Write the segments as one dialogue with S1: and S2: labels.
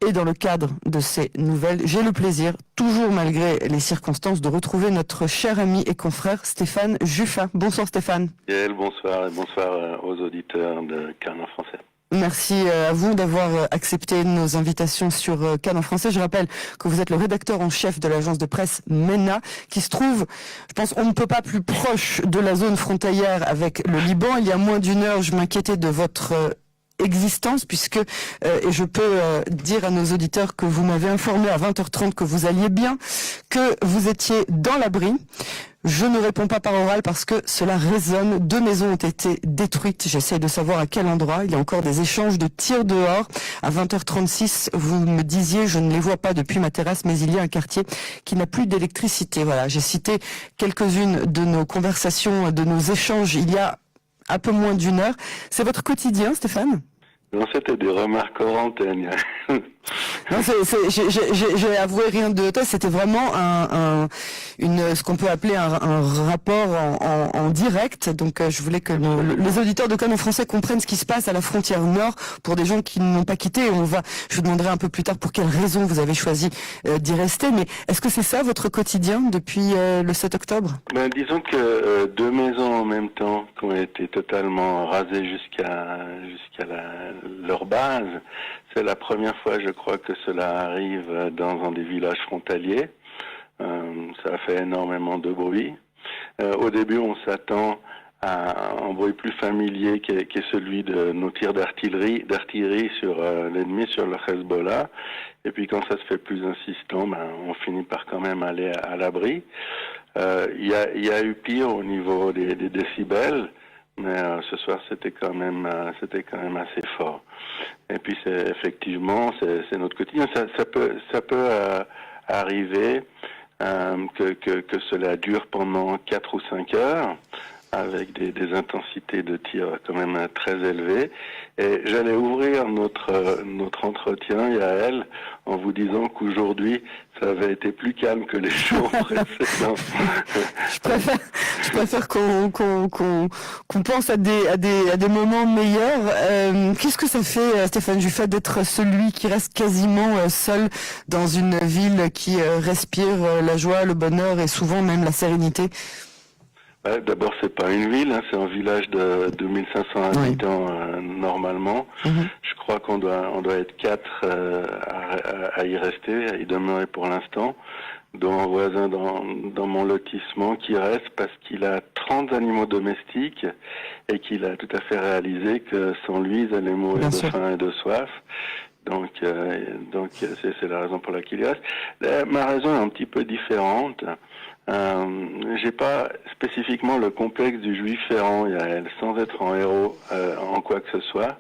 S1: Et dans le cadre de ces nouvelles, j'ai le plaisir, toujours malgré les circonstances, de retrouver notre cher ami et confrère Stéphane Juffin. Bonsoir Stéphane.
S2: Yael, bonsoir et bonsoir aux auditeurs de Cannes en français.
S1: Merci à vous d'avoir accepté nos invitations sur Cannes en français. Je rappelle que vous êtes le rédacteur en chef de l'agence de presse MENA, qui se trouve, je pense, on ne peut pas plus proche de la zone frontalière avec le Liban. Il y a moins d'une heure, je m'inquiétais de votre existence, puisque et je peux dire à nos auditeurs que vous m'avez informé à 20h30 que vous alliez bien, que vous étiez dans l'abri. Je ne réponds pas par oral parce que cela résonne. 2 maisons ont été détruites. J'essaie de savoir à quel endroit. Il y a encore des échanges de tirs dehors. À 20h36, vous me disiez, je ne les vois pas depuis ma terrasse, mais il y a un quartier qui n'a plus d'électricité. Voilà, j'ai cité quelques-unes de nos conversations, de nos échanges il y a un peu moins d'une heure. C'est votre quotidien, Stéphane ?
S2: Non, c'était des remarques hors antenne.
S1: Non, j'ai avoué rien de toi. C'était vraiment ce qu'on peut appeler un rapport en direct. Donc, je voulais que les auditeurs de Cannes en français comprennent ce qui se passe à la frontière nord pour des gens qui n'ont pas quitté. Je vous demanderai un peu plus tard pour quelles raisons vous avez choisi d'y rester. Mais est-ce que c'est ça votre quotidien depuis le 7 octobre ?
S2: Disons que 2 maisons en même temps qui ont été totalement rasées jusqu'à leur base. C'est la première fois, je crois, que cela arrive dans un des villages frontaliers. Ça a fait énormément de bruit. Au début, on s'attend à un bruit plus familier qui est celui de nos tirs d'artillerie sur l'ennemi, sur le Hezbollah. Et puis quand ça se fait plus insistant, on finit par quand même aller à l'abri. Il y a eu pire au niveau des décibels. Mais ce soir, c'était quand même assez fort. Et puis c'est notre quotidien. Ça peut arriver que cela dure pendant 4 ou 5 heures, avec des intensités de tir quand même très élevées. Et j'allais ouvrir notre entretien, Yael, en vous disant qu'aujourd'hui, ça avait été plus calme que les jours précédents.
S1: Je préfère qu'on pense à des moments meilleurs. Qu'est-ce que ça fait, Stéphane Juffin, d'être celui qui reste quasiment seul dans une ville qui respire la joie, le bonheur et souvent même la sérénité ?
S2: D'abord, c'est pas une ville, c'est un village de 2500 habitants normalement. Je crois qu'on doit être 4 à y rester, à y demeurer pour l'instant, dont un voisin dans mon lotissement qui reste parce qu'il a 30 animaux domestiques et qu'il a tout à fait réalisé que sans lui, ils allaient mourir de faim et de soif. Donc c'est la raison pour laquelle il reste. Ma raison est un petit peu différente. J'ai pas spécifiquement le complexe du juif errant, Yael, sans être en héros en quoi que ce soit,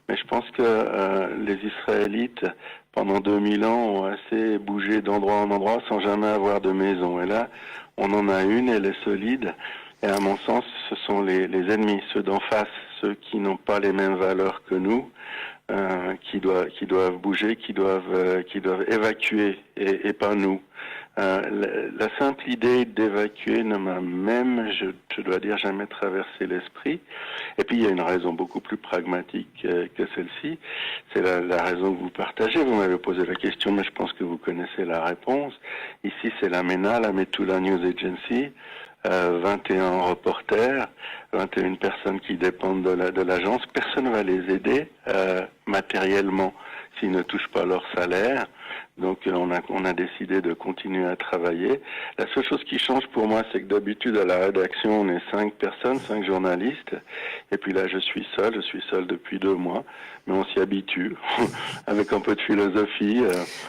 S2: mais je pense que les Israélites pendant 2000 ans ont assez bougé d'endroit en endroit sans jamais avoir de maison. Et là, on en a une, elle est solide. Et à mon sens, ce sont les ennemis, ceux d'en face, ceux qui n'ont pas les mêmes valeurs que nous, qui doivent bouger, qui doivent évacuer, et pas nous. La simple idée d'évacuer ne m'a même, je dois dire, jamais traversé l'esprit. Et puis il y a une raison beaucoup plus pragmatique que celle-ci. C'est la raison que vous partagez. Vous m'avez posé la question, mais je pense que vous connaissez la réponse. Ici, c'est la MENA, la Metula News Agency. 21 reporters, 21 personnes qui dépendent de l'agence. Personne ne va les aider matériellement s'ils ne touchent pas leur salaire. Donc on a décidé de continuer à travailler. La seule chose qui change pour moi, c'est que d'habitude à la rédaction, on est 5 personnes, 5 journalistes. Et puis là, je suis seul depuis 2 mois. Mais on s'y habitue, avec un peu de philosophie.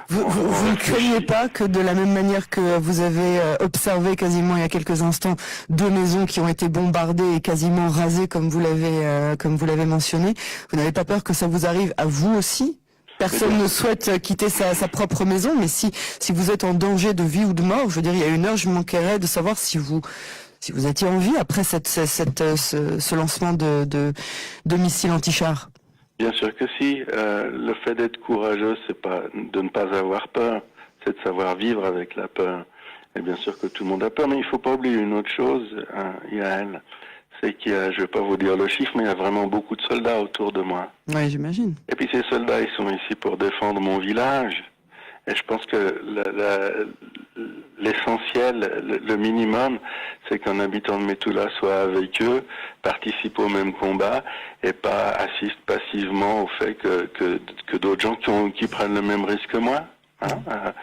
S1: Vous ne craignez pas que de la même manière que vous avez observé quasiment il y a quelques instants 2 maisons qui ont été bombardées et quasiment rasées comme vous l'avez mentionné, vous n'avez pas peur que ça vous arrive à vous aussi ? Personne ne souhaite quitter sa propre maison, mais si vous êtes en danger de vie ou de mort, je veux dire, il y a une heure, je manquerais de savoir si vous étiez en vie après ce lancement de missiles anti-chars.
S2: Bien sûr que si. Le fait d'être courageux, c'est pas de ne pas avoir peur, c'est de savoir vivre avec la peur. Et bien sûr que tout le monde a peur, mais il faut pas oublier une autre chose, Yael, c'est qu'il y a, je vais pas vous dire le chiffre, mais il y a vraiment beaucoup de soldats autour de moi.
S1: Oui, j'imagine.
S2: Et puis ces soldats, ils sont ici pour défendre mon village. Et je pense que l'essentiel, le minimum, c'est qu'un habitant de Metula soit avec eux, participe au même combat et pas assiste passivement au fait que d'autres gens qui prennent le même risque que moi. Hein,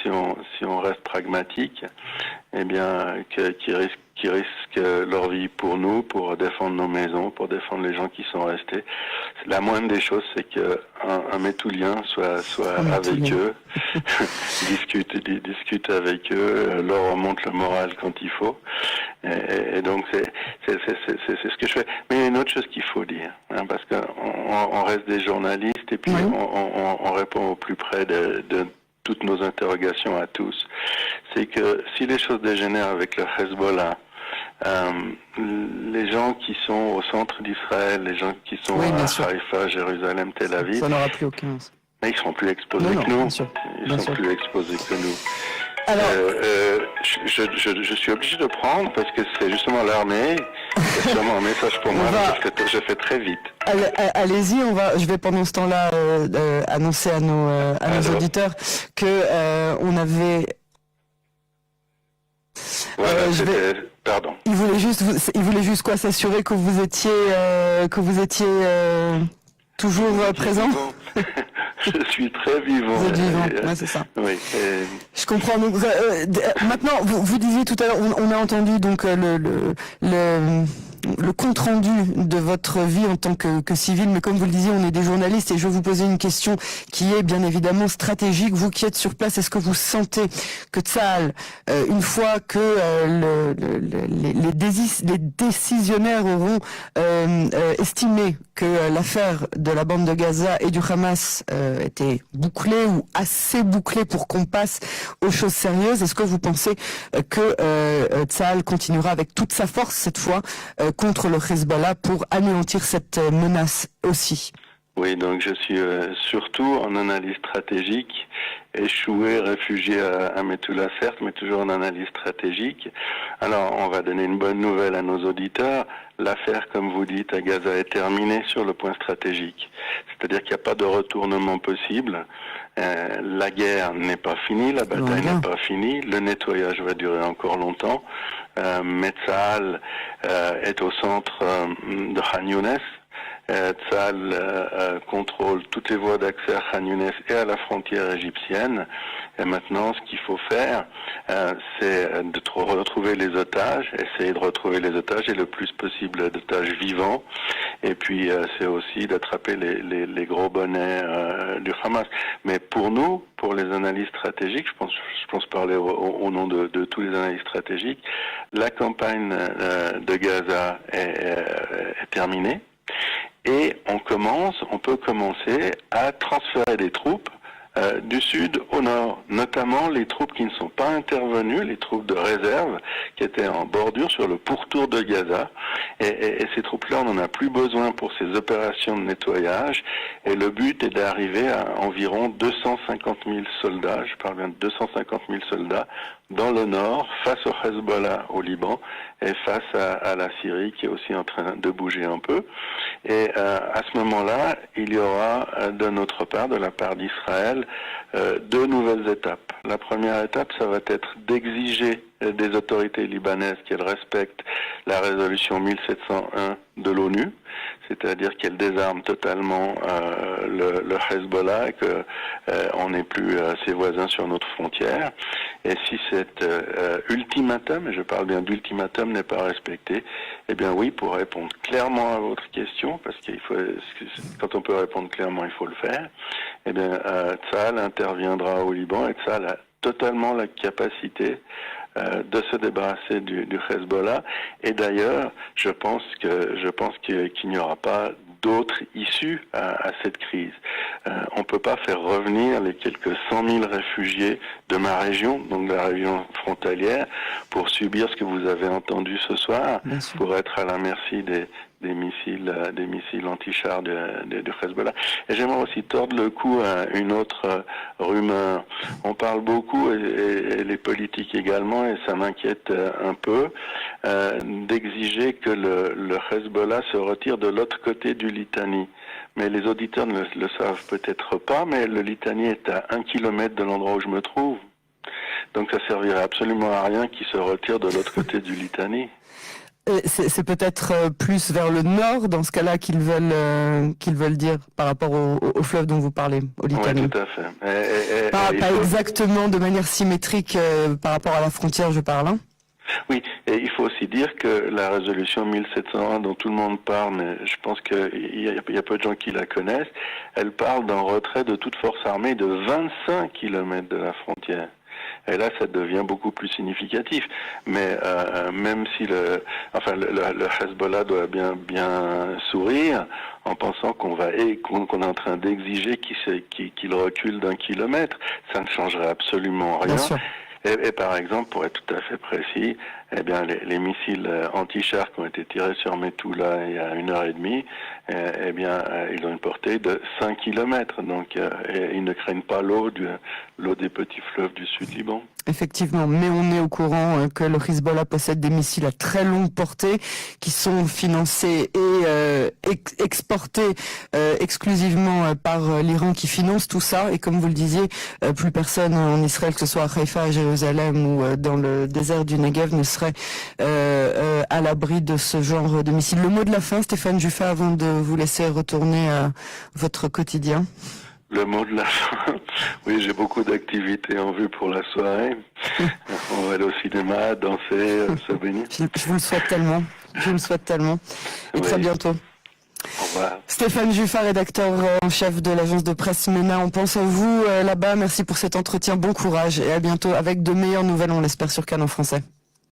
S2: si on reste pragmatique, eh bien, qui risquent leur vie pour nous, pour défendre nos maisons, pour défendre les gens qui sont restés. La moindre des choses, c'est qu'un Métoulien soit avec eux, discute avec eux, leur remonte le moral quand il faut. Et donc c'est ce que je fais. Mais il y a une autre chose qu'il faut dire, hein, parce qu'on reste des journalistes et puis on répond au plus près de toutes nos interrogations à tous. C'est que si les choses dégénèrent avec le Hezbollah, les gens qui sont au centre d'Israël, les gens qui sont à Haïfa, Jérusalem, Tel Aviv,
S1: ça n'aura plus aucun.
S2: Mais ils seront plus exposés que nous. Ils sont plus exposés que nous. Alors, je suis obligé de prendre parce que c'est justement l'armée. C'est sûrement un message pour moi parce que je fais très vite.
S1: Allez-y, je vais pendant ce temps-là annoncer à nos auditeurs que on avait.
S2: Voilà, pardon.
S1: Il voulait juste quoi, s'assurer que vous étiez toujours présent.
S2: Je suis très vivant.
S1: Vous êtes vivant, ouais, c'est ça.
S2: Oui.
S1: Je comprends. Donc, maintenant, vous disiez tout à l'heure, on a entendu donc le compte rendu de votre vie en tant que civil, mais comme vous le disiez, on est des journalistes et je vais vous poser une question qui est bien évidemment stratégique. Vous qui êtes sur place, est-ce que vous sentez que Tsahal, une fois que les décisionnaires auront estimé que l'affaire de la bande de Gaza et du Hamas était bouclée ou assez bouclée pour qu'on passe aux choses sérieuses, est-ce que vous pensez que Tsahal continuera avec toute sa force cette fois contre le Hezbollah pour anéantir cette menace aussi?
S2: Oui, donc je suis surtout en analyse stratégique, échoué, réfugié à Metula certes, mais toujours en analyse stratégique. Alors, on va donner une bonne nouvelle à nos auditeurs. L'affaire, comme vous dites, à Gaza est terminée sur le point stratégique. C'est-à-dire qu'il n'y a pas de retournement possible. La guerre n'est pas finie, la bataille n'est pas finie, le nettoyage va durer encore longtemps. Tsahal est au centre de Khan Younes. Tsahal contrôle toutes les voies d'accès à Khan Younes et à la frontière égyptienne. Et maintenant, ce qu'il faut faire, c'est de retrouver les otages, essayer de retrouver les otages et le plus possible d'otages vivants. Et puis, c'est aussi d'attraper les gros bonnets du Hamas. Mais pour nous, pour les analyses stratégiques, je pense parler au nom de tous les analystes stratégiques, la campagne de Gaza est terminée. Et on peut commencer à transférer des troupes du sud au nord, notamment les troupes qui ne sont pas intervenues, les troupes de réserve qui étaient en bordure sur le pourtour de Gaza. Et ces troupes-là, on n'en a plus besoin pour ces opérations de nettoyage. Et le but est d'arriver à environ 250 000 soldats, je parle bien de 250 000 soldats, dans le nord, face au Hezbollah au Liban et face à la Syrie qui est aussi en train de bouger un peu. Et à ce moment-là, il y aura de notre part, de la part d'Israël, deux nouvelles étapes. La première étape, ça va être d'exiger des autorités libanaises qu'elles respectent la résolution 1701 de l'ONU, c'est-à-dire qu'elles désarment totalement le Hezbollah et que on n'est plus ses voisins sur notre frontière. Et si cet ultimatum, et je parle bien d'ultimatum, n'est pas respecté, eh bien oui, pour répondre clairement à votre question, parce qu'il faut, quand on peut répondre clairement, il faut le faire, eh bien Tsahal interviendra au Liban et Tsahal a totalement la capacité de se débarrasser du Hezbollah. Et d'ailleurs, je pense qu'il n'y aura pas d'autres issues à cette crise. On peut pas faire revenir les quelques 100 000 réfugiés de ma région, donc de la région frontalière, pour subir ce que vous avez entendu ce soir, pour être à la merci des des missiles anti-chars du Hezbollah. Et j'aimerais aussi tordre le cou à une autre rumeur. On parle beaucoup, et les politiques également, et ça m'inquiète un peu, d'exiger que le Hezbollah se retire de l'autre côté du Litani. Mais les auditeurs ne le savent peut-être pas, mais le Litani est à 1 kilomètre de l'endroit où je me trouve. Donc ça servirait absolument à rien qu'ils se retirent de l'autre côté du Litani.
S1: C'est peut-être plus vers le nord, dans ce cas-là, qu'ils veulent dire par rapport au fleuve dont vous parlez, au Litani.
S2: Oui, tout à fait.
S1: Pas exactement de manière symétrique par rapport à la frontière, je parle. Hein.
S2: Oui, et il faut aussi dire que la résolution 1701 dont tout le monde parle, mais je pense qu'il y a peu de gens qui la connaissent, elle parle d'un retrait de toute force armée de 25 kilomètres de la frontière. Et là, ça devient beaucoup plus significatif. Mais même si le Hezbollah doit bien sourire en pensant qu'on est en train d'exiger qu'il recule d'1 kilomètre, ça ne changerait absolument rien. Et par exemple, pour être tout à fait précis, eh bien, les missiles anti-chars qui ont été tirés sur Metula il y a 1h30, eh bien, ils ont une portée de 5 kilomètres. Donc, ils ne craignent pas l'eau des petits fleuves du sud Liban.
S1: Effectivement, mais on est au courant que le Hezbollah possède des missiles à très longue portée qui sont financés et exportés exclusivement par l'Iran qui finance tout ça. Et comme vous le disiez, plus personne en Israël, que ce soit à Haïfa, à Jérusalem ou dans le désert du Negev, ne serait à l'abri de ce genre de missiles. Le mot de la fin, Stéphane Juffa, avant de vous laisser retourner à votre quotidien.
S2: Le mot de la fin. Oui, j'ai beaucoup d'activités en vue pour la soirée. On va aller au cinéma, danser, se baigner.
S1: Je vous le souhaite tellement. Je vous le souhaite tellement. Et très bientôt.
S2: Au revoir.
S1: Stéphane Juffa, rédacteur en chef de l'agence de presse MENA. On pense à vous là-bas. Merci pour cet entretien. Bon courage et à bientôt avec de meilleures nouvelles, on l'espère, sur Cannes en français.